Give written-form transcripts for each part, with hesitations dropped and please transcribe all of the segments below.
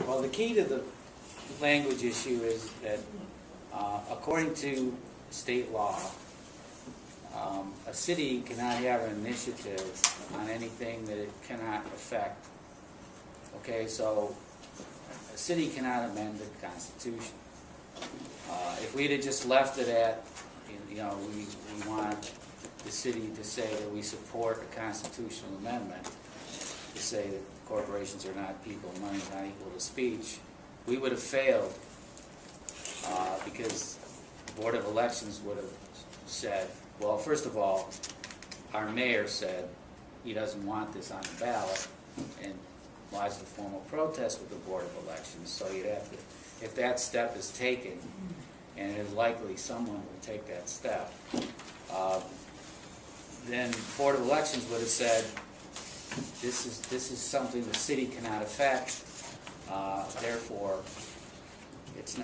Well, the key to the language issue is that according to state law, a city cannot have an initiative on anything that it cannot affect. Okay, so a city cannot amend the Constitution. If we'd have just left it at, we want the city to say that we support a constitutional amendment to say that corporations are not people, money is not equal to speech, we would have failed because the Board of Elections would have said, well, first of all, our mayor said he doesn't want this on the ballot and lodged a formal protest with the Board of Elections. So you'd have to, if that step is taken, and it is likely someone will take that step, then the Board of Elections would have said, this is something the city cannot affect. Therefore, it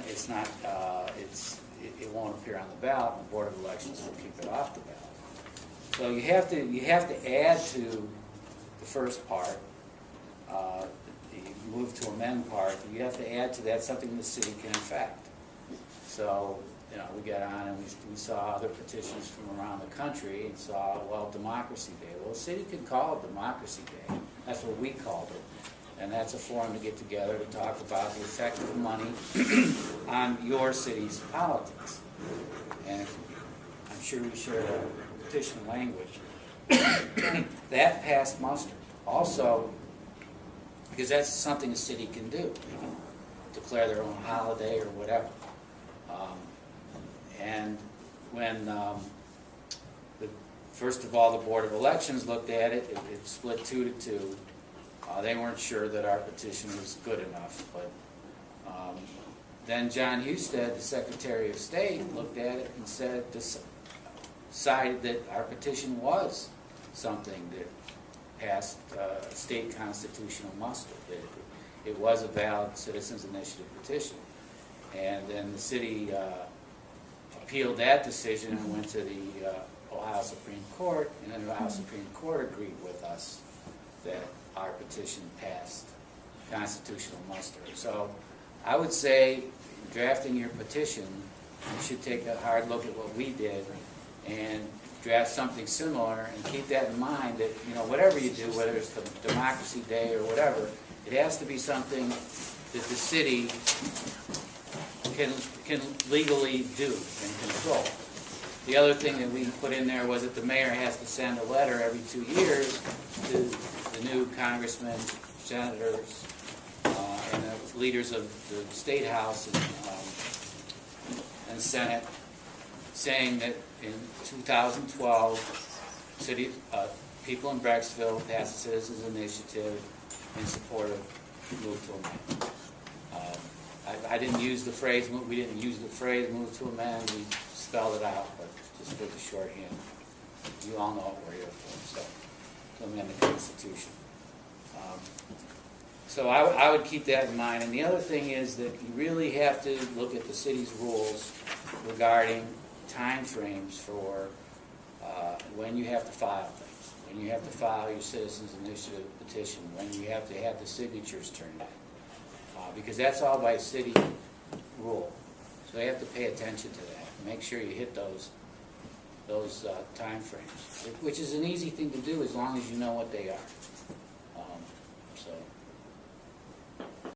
won't appear on the ballot. And the Board of Elections will keep it off the ballot. So you have to add to the first part, the move to amend part. You have to add to that something the city can affect. So we got on and we saw other petitions from around the country and saw, well, Democracy Day. Well, the city could call it Democracy Day. That's what we called it. And that's a forum to get together to talk about the effect of money on your city's politics. And I'm sure we shared a petition language. That passed muster. Also, because that's something a city can do, declare their own holiday or whatever. And when, first of all, the Board of Elections looked at it, it split 2-2. They weren't sure that our petition was good enough, but then John Husted, the Secretary of State, looked at it and decided that our petition was something that passed state constitutional muster, that it was a valid citizens' initiative petition. And then the city appealed that decision and went to the Ohio Supreme Court, and then the Ohio Supreme Court agreed with us that our petition passed constitutional muster. So I would say, drafting your petition, you should take a hard look at what we did and draft something similar, and keep that in mind that, whatever you do, whether it's for Democracy Day or whatever, it has to be something that the city can legally do and control. The other thing that we put in there was that the mayor has to send a letter every 2 years to the new congressmen, senators, and the leaders of the state house and Senate, saying that in 2012, people in Brecksville passed a citizens' initiative in support of move to amend. I didn't use the phrase, we didn't use the phrase move to amend, we spelled it out, but just with the shorthand. You all know what we're here for, so to amend the Constitution. So I would keep that in mind. And the other thing is that you really have to look at the city's rules regarding time frames for when you have to file things, when you have to file your citizens' initiative petition, when you have to have the signatures turned in. Because that's all by city rule. So you have to pay attention to that. Make sure you hit those time frames, which is an easy thing to do as long as you know what they are.